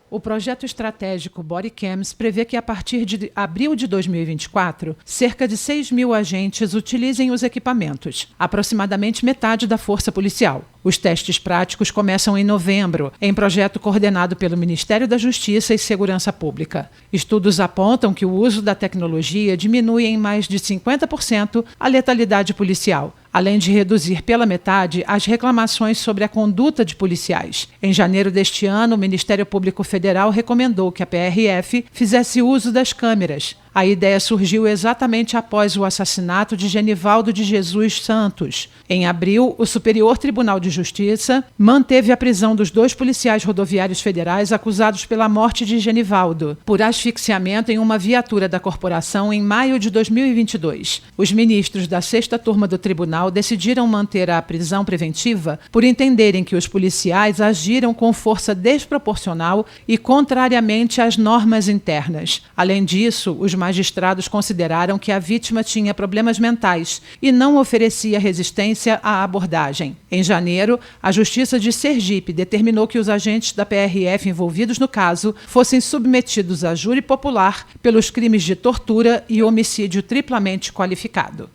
O projeto estratégico Bodycams prevê que, a partir de abril de 2024, cerca de 6 mil agentes utilizem os equipamentos, aproximadamente metade da força policial. Os testes práticos começam em novembro, em projeto coordenado pelo Ministério da Justiça e Segurança Pública. Estudos apontam que o uso da tecnologia diminui em mais de 50% a letalidade policial, além de reduzir pela metade as reclamações sobre a conduta de policiais. Em janeiro deste ano, o Ministério Público Federal recomendou que a PRF fizesse uso das câmeras. A ideia surgiu exatamente após o assassinato de Genivaldo de Jesus Santos. Em abril, o Superior Tribunal de Justiça manteve a prisão dos 2 policiais rodoviários federais acusados pela morte de Genivaldo, por asfixiamento em uma viatura da corporação em maio de 2022. Os ministros da 6ª turma do tribunal decidiram manter a prisão preventiva por entenderem que os policiais agiram com força desproporcional e contrariamente às normas internas. Além disso, os magistrados consideraram que a vítima tinha problemas mentais e não oferecia resistência à abordagem. Em janeiro, a Justiça de Sergipe determinou que os agentes da PRF envolvidos no caso fossem submetidos a júri popular pelos crimes de tortura e homicídio triplamente qualificado.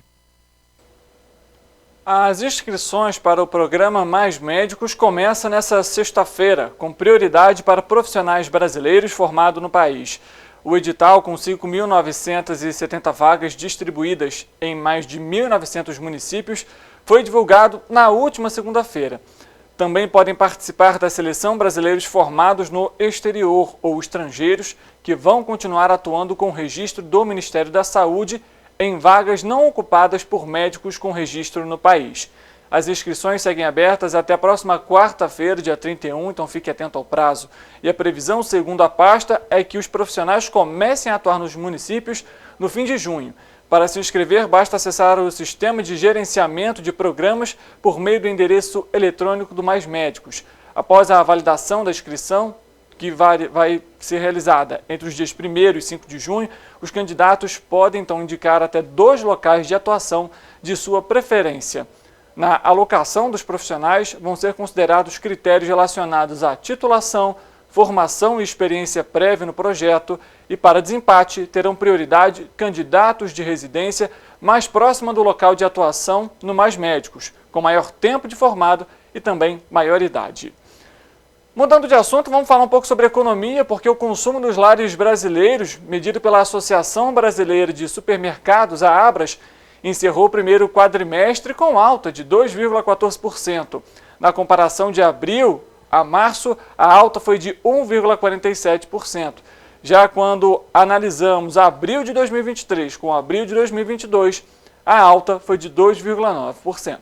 As inscrições para o programa Mais Médicos começam nesta sexta-feira, com prioridade para profissionais brasileiros formados no país. O edital, com 5.970 vagas distribuídas em mais de 1.900 municípios, foi divulgado na última segunda-feira. Também podem participar da seleção brasileiros formados no exterior ou estrangeiros que vão continuar atuando com registro do Ministério da Saúde em vagas não ocupadas por médicos com registro no país. As inscrições seguem abertas até a próxima quarta-feira, dia 31, então fique atento ao prazo. E a previsão, segundo a pasta, é que os profissionais comecem a atuar nos municípios no fim de junho. Para se inscrever, basta acessar o sistema de gerenciamento de programas por meio do endereço eletrônico do Mais Médicos. Após a validação da inscrição, que vai ser realizada entre os dias 1º e 5 de junho, os candidatos podem então indicar até 2 locais de atuação de sua preferência. Na alocação dos profissionais vão ser considerados critérios relacionados à titulação, formação e experiência prévia no projeto e, para desempate, terão prioridade candidatos de residência mais próxima do local de atuação no Mais Médicos, com maior tempo de formado e também maior idade. Mudando de assunto, vamos falar um pouco sobre economia, porque o consumo dos lares brasileiros, medido pela Associação Brasileira de Supermercados, a Abras, encerrou o primeiro quadrimestre com alta de 2,14%. Na comparação de abril a março, a alta foi de 1,47%. Já quando analisamos abril de 2023 com abril de 2022, a alta foi de 2,9%.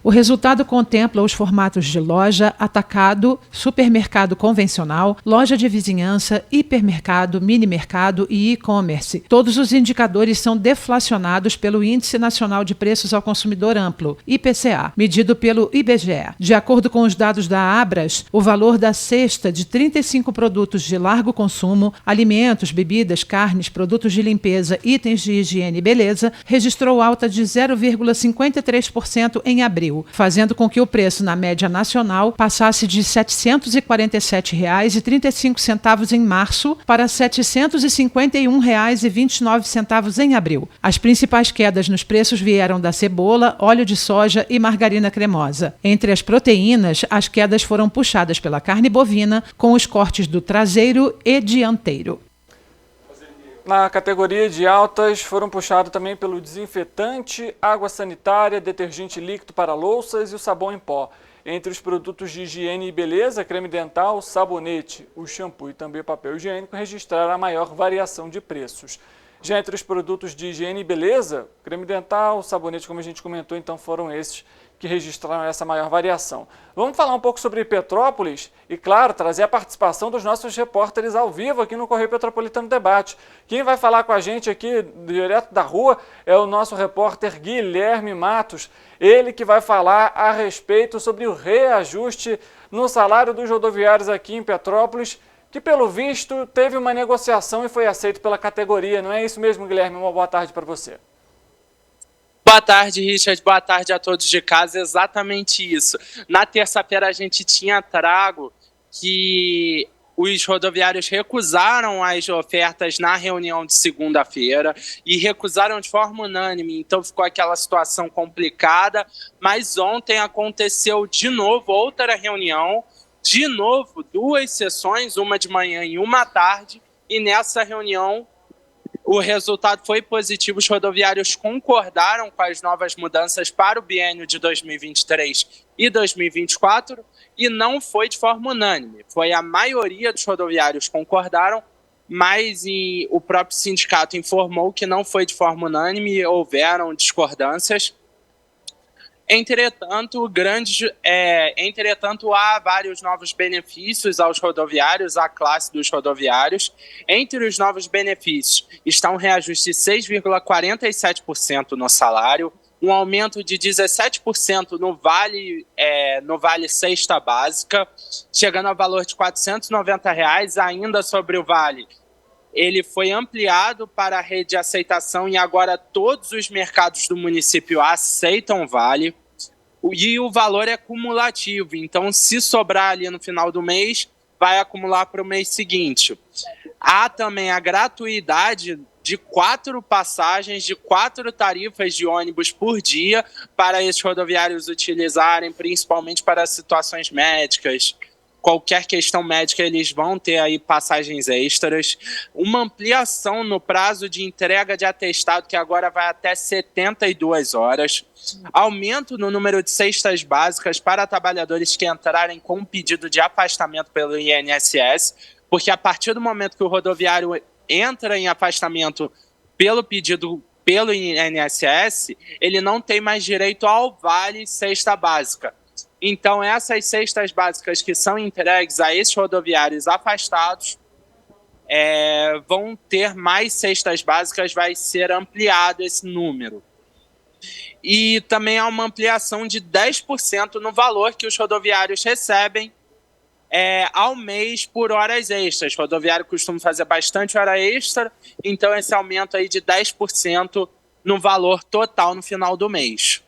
O resultado contempla os formatos de loja, atacado, supermercado convencional, loja de vizinhança, hipermercado, mini-mercado e e-commerce. Todos os indicadores são deflacionados pelo Índice Nacional de Preços ao Consumidor Amplo, IPCA, medido pelo IBGE. De acordo com os dados da Abras, o valor da cesta de 35 produtos de largo consumo, alimentos, bebidas, carnes, produtos de limpeza, itens de higiene e beleza, registrou alta de 0,53% em abril, fazendo com que o preço na média nacional passasse de R$ 747,35 em março para R$ 751,29 em abril. As principais quedas nos preços vieram da cebola, óleo de soja e margarina cremosa. Entre as proteínas, as quedas foram puxadas pela carne bovina, com os cortes do traseiro e dianteiro. Na categoria de altas, foram puxados também pelo desinfetante, água sanitária, detergente líquido para louças e o sabão em pó. Entre os produtos de higiene e beleza, creme dental, sabonete, o shampoo e também o papel higiênico registraram a maior variação de preços. Já entre os produtos de higiene e beleza, creme dental, sabonete, como a gente comentou, então foram esses que registraram essa maior variação. Vamos falar um pouco sobre Petrópolis e, claro, trazer a participação dos nossos repórteres ao vivo aqui no Correio Petropolitano Debate. Quem vai falar com a gente aqui, direto da rua, é o nosso repórter Guilherme Matos. Ele que vai falar a respeito sobre o reajuste no salário dos rodoviários aqui em Petrópolis, que, pelo visto, teve uma negociação e foi aceito pela categoria. Não é isso mesmo, Guilherme? Uma boa tarde para você. Boa tarde, Richard. Boa tarde a todos de casa. Exatamente isso. Na terça-feira a gente tinha trago que os rodoviários recusaram as ofertas na reunião de segunda-feira e recusaram de forma unânime, então ficou aquela situação complicada, mas ontem aconteceu de novo outra reunião, de novo 2 sessões, uma de manhã e uma à tarde, e nessa reunião o resultado foi positivo. Os rodoviários concordaram com as novas mudanças para o biênio de 2023 e 2024 e não foi de forma unânime. Foi a maioria dos rodoviários concordaram, mas o próprio sindicato informou que não foi de forma unânime e houveram discordâncias. Entretanto, há vários novos benefícios aos rodoviários, à classe dos rodoviários. Entre os novos benefícios está um reajuste de 6,47% no salário, um aumento de 17% no vale cesta básica, chegando ao valor de R$ 490, ainda sobre o vale. ele foi ampliado para a rede de aceitação e agora todos os mercados do município aceitam vale. E o valor é cumulativo, então se sobrar ali no final do mês, vai acumular para o mês seguinte. Há também a gratuidade de 4 passagens, de 4 tarifas de ônibus por dia para esses rodoviários utilizarem, principalmente para situações médicas. Qualquer questão médica, eles vão ter aí passagens extras. Uma ampliação no prazo de entrega de atestado, que agora vai até 72 horas. Aumento no número de cestas básicas para trabalhadores que entrarem com pedido de afastamento pelo INSS, porque a partir do momento que o rodoviário entra em afastamento pelo pedido pelo INSS, ele não tem mais direito ao vale cesta básica. Então, essas cestas básicas que são entregues a esses rodoviários afastados vão ter mais cestas básicas, vai ser ampliado esse número. E também há uma ampliação de 10% no valor que os rodoviários recebem ao mês por horas extras. O rodoviário costuma fazer bastante hora extra, então esse aumento aí de 10% no valor total no final do mês.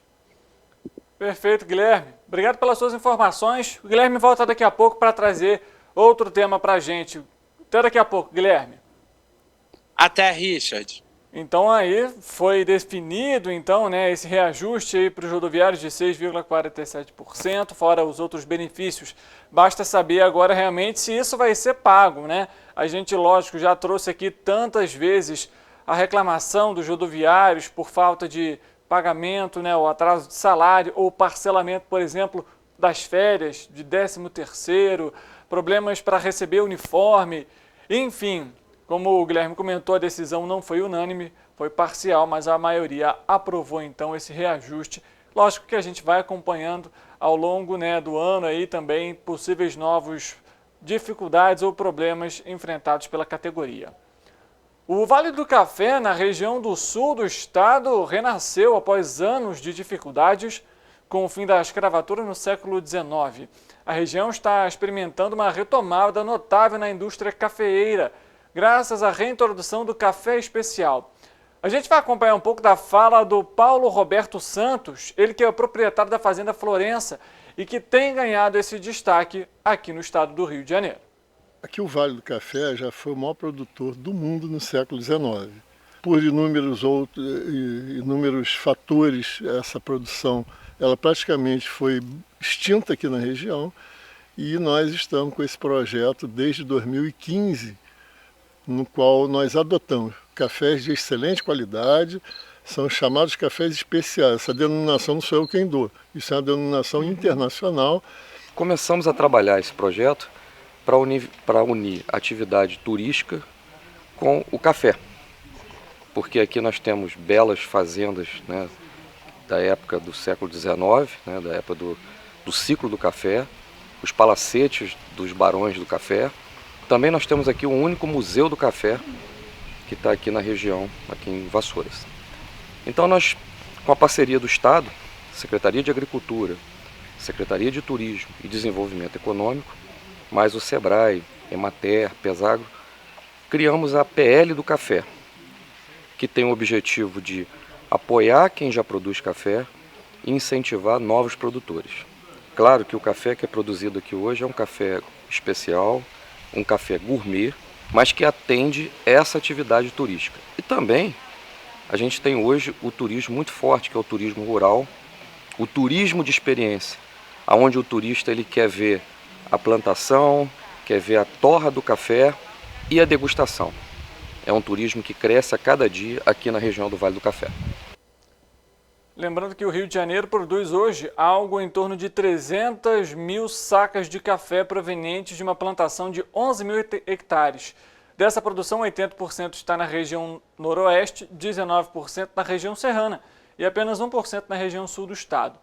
Perfeito, Guilherme. Obrigado pelas suas informações. O Guilherme volta daqui a pouco para trazer outro tema para a gente. Até daqui a pouco, Guilherme. Até, Richard. Então aí foi definido então, né, esse reajuste aí para os rodoviários de 6,47%, fora os outros benefícios. Basta saber agora realmente se isso vai ser pago, né? A gente, lógico, já trouxe aqui tantas vezes a reclamação dos rodoviários por falta de pagamento, né, o atraso de salário ou parcelamento, por exemplo, das férias, de 13º, problemas para receber uniforme, enfim. Como o Guilherme comentou, a decisão não foi unânime, foi parcial, mas a maioria aprovou então esse reajuste. Lógico que a gente vai acompanhando ao longo, né, do ano aí também possíveis novos dificuldades ou problemas enfrentados pela categoria. O Vale do Café, na região do sul do estado, renasceu após anos de dificuldades com o fim da escravatura no século XIX. A região está experimentando uma retomada notável na indústria cafeeira, graças à reintrodução do café especial. A gente vai acompanhar um pouco da fala do Paulo Roberto Santos, ele que é o proprietário da Fazenda Florença e que tem ganhado esse destaque aqui no estado do Rio de Janeiro. Aqui o Vale do Café já foi o maior produtor do mundo no século XIX. Por inúmeros fatores, essa produção ela praticamente foi extinta aqui na região e nós estamos com esse projeto desde 2015, no qual nós adotamos cafés de excelente qualidade, são chamados cafés especiais. Essa denominação não sou eu quem dou, isso é uma denominação internacional. Começamos a trabalhar esse projeto para unir a atividade turística com o café, porque aqui nós temos belas fazendas, né, da época do século XIX, né, da época do ciclo do café, os palacetes dos barões do café. Também nós temos aqui o único museu do café que está aqui na região, aqui em Vassouras. Então nós, com a parceria do Estado, Secretaria de Agricultura, Secretaria de Turismo e Desenvolvimento Econômico, mais o Sebrae, Emater, Pesagro, criamos a PL do Café, que tem o objetivo de apoiar quem já produz café e incentivar novos produtores. Claro que o café que é produzido aqui hoje é um café especial, um café gourmet, mas que atende essa atividade turística. E também a gente tem hoje o turismo muito forte, que é o turismo rural, o turismo de experiência, onde o turista ele quer ver a plantação, quer ver a torra do café e a degustação. É um turismo que cresce a cada dia aqui na região do Vale do Café. Lembrando que o Rio de Janeiro produz hoje algo em torno de 300 mil sacas de café provenientes de uma plantação de 11 mil hectares. Dessa produção, 80% está na região noroeste, 19% na região serrana e apenas 1% na região sul do estado.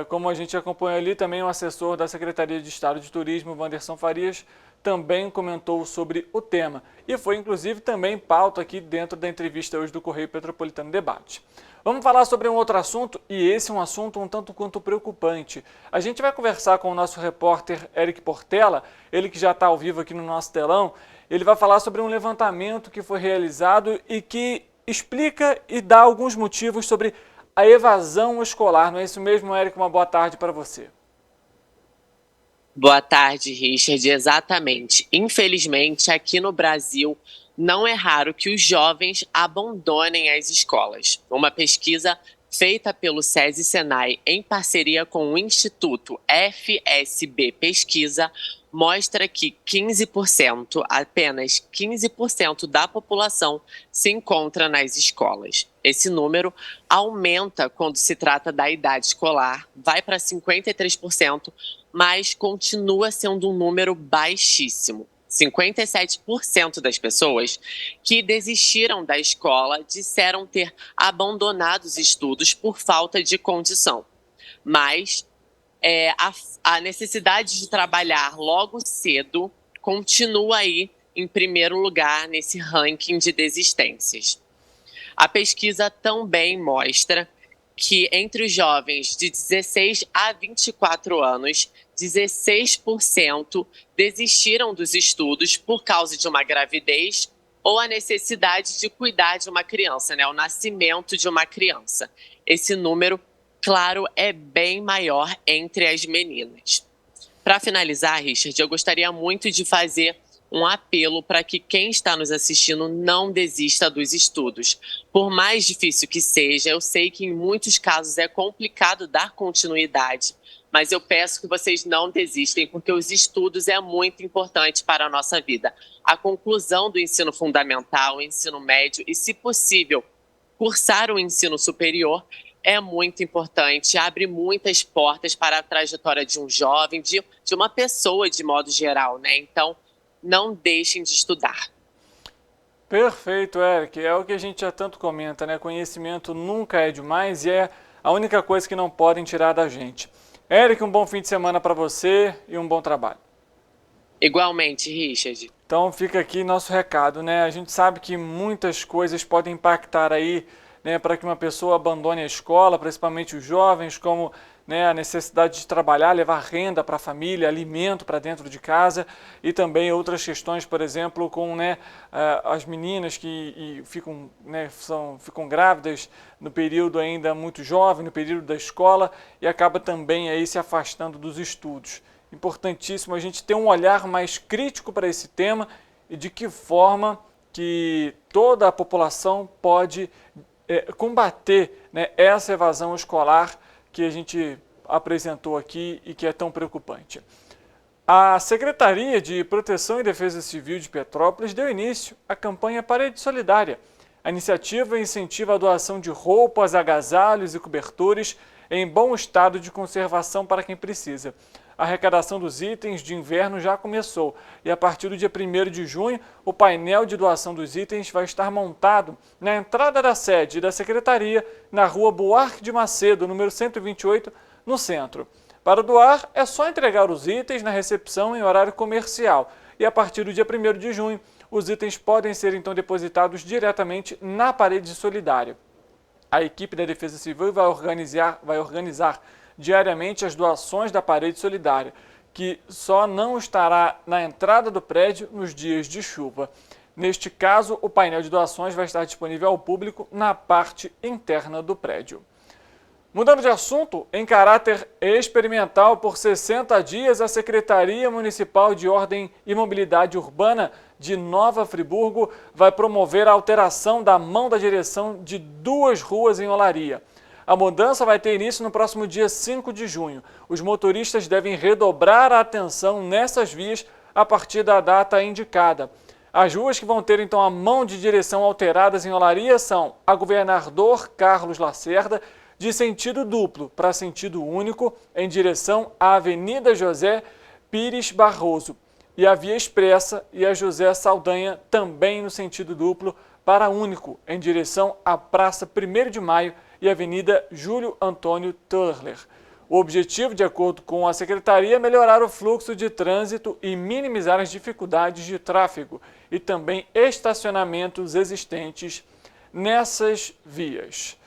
Como a gente acompanha ali, também o assessor da Secretaria de Estado de Turismo, Wanderson Farias, também comentou sobre o tema. E foi, inclusive, também pauta aqui dentro da entrevista hoje do Correio Petropolitano Debate. Vamos falar sobre um outro assunto, e esse é um assunto um tanto quanto preocupante. A gente vai conversar com o nosso repórter Eric Portela, ele que já está ao vivo aqui no nosso telão, Ele vai falar sobre um levantamento que foi realizado e que explica e dá alguns motivos sobre a evasão escolar. Não é isso mesmo, Érico? Uma boa tarde para você. Boa tarde, Richard. Exatamente. Infelizmente, aqui no Brasil, não é raro que os jovens abandonem as escolas. Uma pesquisa feita pelo SESI Senai em parceria com o Instituto FSB Pesquisa mostra que 15%, apenas 15% da população se encontra nas escolas. Esse número aumenta quando se trata da idade escolar, vai para 53%, mas continua sendo um número baixíssimo. 57% das pessoas que desistiram da escola disseram ter abandonado os estudos por falta de condição. Mas a necessidade de trabalhar logo cedo continua aí em primeiro lugar nesse ranking de desistências. A pesquisa também mostra que entre os jovens de 16 a 24 anos, 16% desistiram dos estudos por causa de uma gravidez ou a necessidade de cuidar de uma criança, o nascimento de uma criança. Esse número, claro, é bem maior entre as meninas. Para finalizar, Richard, eu gostaria muito de fazer um apelo para que quem está nos assistindo não desista dos estudos. Por mais difícil que seja, eu sei que em muitos casos é complicado dar continuidade, mas eu peço que vocês não desistem, porque os estudos é muito importante para a nossa vida. A conclusão do ensino fundamental, o ensino médio e, se possível, cursar o ensino superior é muito importante, abre muitas portas para a trajetória de um jovem, de uma pessoa de modo geral, Então, não deixem de estudar. Perfeito, Eric. É o que a gente já tanto comenta, Conhecimento nunca é demais e é a única coisa que não podem tirar da gente. Eric, um bom fim de semana para você e um bom trabalho. Igualmente, Richard. Então fica aqui nosso recado, A gente sabe que muitas coisas podem impactar aí, para que uma pessoa abandone a escola, principalmente os jovens, como a necessidade de trabalhar, levar renda para a família, alimento para dentro de casa e também outras questões, por exemplo, com as meninas que ficam grávidas no período ainda muito jovem, no período da escola e acaba também aí se afastando dos estudos. Importantíssimo a gente ter um olhar mais crítico para esse tema e de que forma que toda a população pode combater essa evasão escolar que a gente apresentou aqui e que é tão preocupante. A Secretaria de Proteção e Defesa Civil de Petrópolis deu início à campanha Parede Solidária. A iniciativa incentiva a doação de roupas, agasalhos e cobertores em bom estado de conservação para quem precisa. A arrecadação dos itens de inverno já começou e a partir do dia 1º de junho, o painel de doação dos itens vai estar montado na entrada da sede da Secretaria, na rua Buarque de Macedo, número 128, no centro. Para doar, é só entregar os itens na recepção em horário comercial e a partir do dia 1º de junho, os itens podem ser então depositados diretamente na parede solidária. A equipe da Defesa Civil vai organizar diariamente as doações da parede solidária, que só não estará na entrada do prédio nos dias de chuva. Neste caso, o painel de doações vai estar disponível ao público na parte interna do prédio. Mudando de assunto, em caráter experimental, por 60 dias, a Secretaria Municipal de Ordem e Mobilidade Urbana de Nova Friburgo vai promover a alteração da mão da direção de 2 ruas em Olaria. A mudança vai ter início no próximo dia 5 de junho. Os motoristas devem redobrar a atenção nessas vias a partir da data indicada. As ruas que vão ter então a mão de direção alteradas em Olaria são a Governador Carlos Lacerda, de sentido duplo para sentido único, em direção à Avenida José Pires Barroso, e a Via Expressa e a José Saldanha, também no sentido duplo para único, em direção à Praça 1º de Maio e Avenida Júlio Antônio Turler. O objetivo, de acordo com a Secretaria, é melhorar o fluxo de trânsito e minimizar as dificuldades de tráfego e também estacionamentos existentes nessas vias.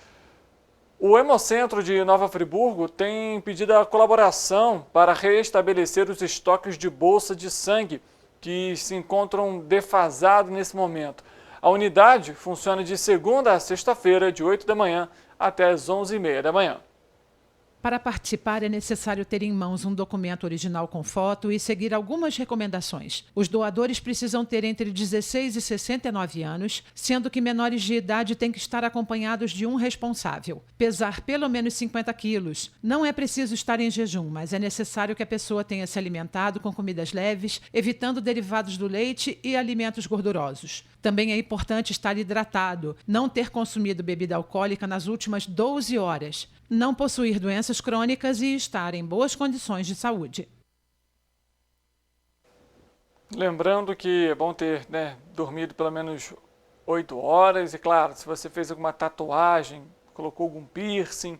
O Hemocentro de Nova Friburgo tem pedido a colaboração para restabelecer os estoques de bolsa de sangue que se encontram defasados nesse momento. A unidade funciona de segunda a sexta-feira, de 8 da manhã até as 11h30 da manhã. Para participar, é necessário ter em mãos um documento original com foto e seguir algumas recomendações. Os doadores precisam ter entre 16 e 69 anos, sendo que menores de idade têm que estar acompanhados de um responsável. Pesar pelo menos 50 quilos. Não é preciso estar em jejum, mas é necessário que a pessoa tenha se alimentado com comidas leves, evitando derivados do leite e alimentos gordurosos. Também é importante estar hidratado, não ter consumido bebida alcoólica nas últimas 12 horas, não possuir doenças crônicas e estar em boas condições de saúde. Lembrando que é bom ter dormido pelo menos 8 horas e, claro, se você fez alguma tatuagem, colocou algum piercing,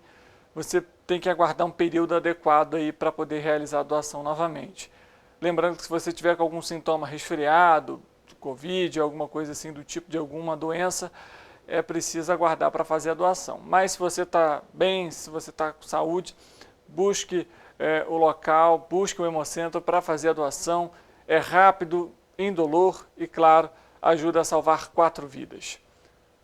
você tem que aguardar um período adequado aí para poder realizar a doação novamente. Lembrando que se você tiver com algum sintoma resfriado, Covid, alguma coisa assim do tipo de alguma doença, é preciso aguardar para fazer a doação. Mas se você está bem, se você está com saúde, busque o local, busque o Hemocentro para fazer a doação. É rápido, indolor e, claro, ajuda a salvar 4 vidas.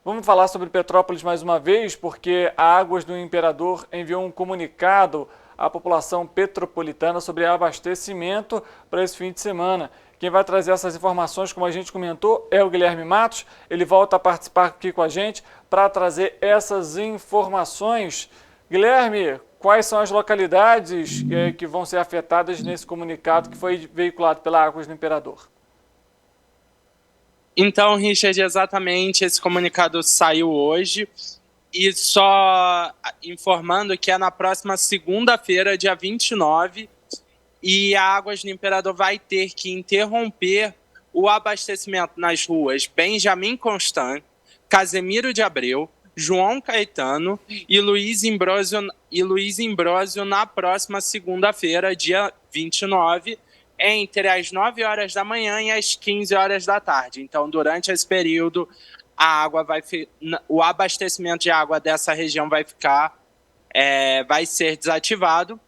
Vamos falar sobre Petrópolis mais uma vez, porque a Águas do Imperador enviou um comunicado à população petropolitana sobre abastecimento para esse fim de semana. Quem vai trazer essas informações, como a gente comentou, é o Guilherme Matos. Ele volta a participar aqui com a gente para trazer essas informações. Guilherme, quais são as localidades que vão ser afetadas nesse comunicado que foi veiculado pela Águas do Imperador? Então, Richard, exatamente, esse comunicado saiu hoje. E só informando que é na próxima segunda-feira, dia 29, e a Águas do Imperador vai ter que interromper o abastecimento nas ruas Benjamin Constant, Casemiro de Abreu, João Caetano e Luiz Imbrósio na próxima segunda-feira, dia 29, entre as 9 horas da manhã e as 15 horas da tarde. Então, durante esse período, o abastecimento de água dessa região vai ser desativado.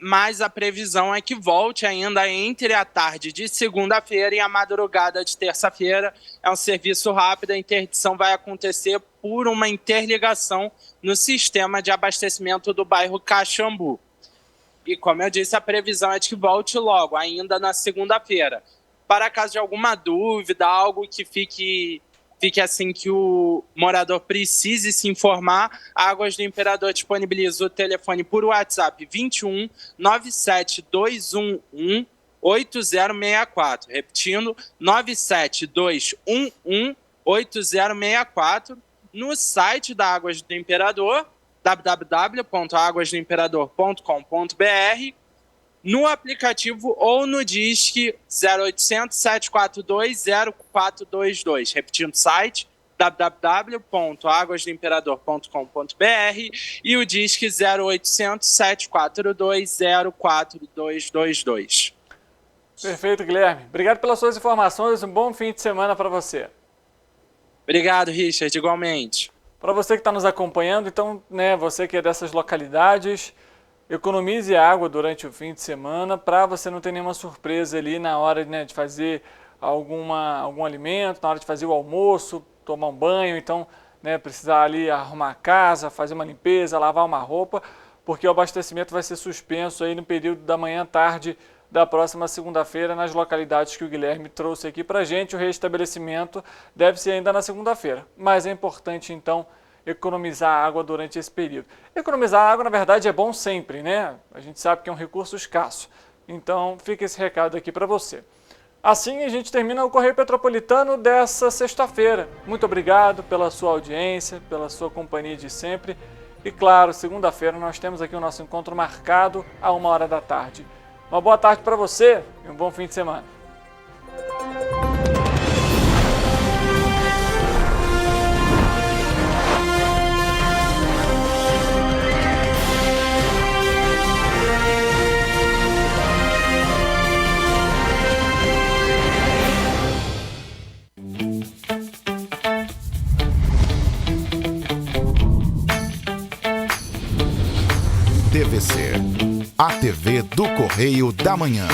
Mas a previsão é que volte ainda entre a tarde de segunda-feira e a madrugada de terça-feira. É um serviço rápido, a interdição vai acontecer por uma interligação no sistema de abastecimento do bairro Caxambu. E como eu disse, a previsão é de que volte logo, ainda na segunda-feira. Para caso de alguma dúvida, algo que fique assim que o morador precise se informar, a Águas do Imperador disponibiliza o telefone por WhatsApp 21 97 211 8064. Repetindo, 97 211 8064. No site da Águas do Imperador, www.aguasdoimperador.com.br, no aplicativo ou no Disque 0800 742 0422. Repetindo o site, www.aguasdoimperador.com.br e o Disque 0800 742 0422. Perfeito, Guilherme. Obrigado pelas suas informações. Um bom fim de semana para você. Obrigado, Richard. Igualmente. Para você que está nos acompanhando, então, você que é dessas localidades, economize água durante o fim de semana para você não ter nenhuma surpresa ali na hora de fazer algum alimento, na hora de fazer o almoço, tomar um banho, então precisar ali arrumar a casa, fazer uma limpeza, lavar uma roupa, porque o abastecimento vai ser suspenso aí no período da manhã tarde da próxima segunda-feira nas localidades que o Guilherme trouxe aqui para a gente. O restabelecimento deve ser ainda na segunda-feira, mas é importante então economizar água durante esse período. Economizar água, na verdade, é bom sempre, né? A gente sabe que é um recurso escasso. Então, fica esse recado aqui para você. Assim, a gente termina o Correio Petropolitano dessa sexta-feira. Muito obrigado pela sua audiência, pela sua companhia de sempre. E, claro, segunda-feira nós temos aqui o nosso encontro marcado a 1h da tarde. Uma boa tarde para você e um bom fim de semana. TVC, a TV do Correio da Manhã.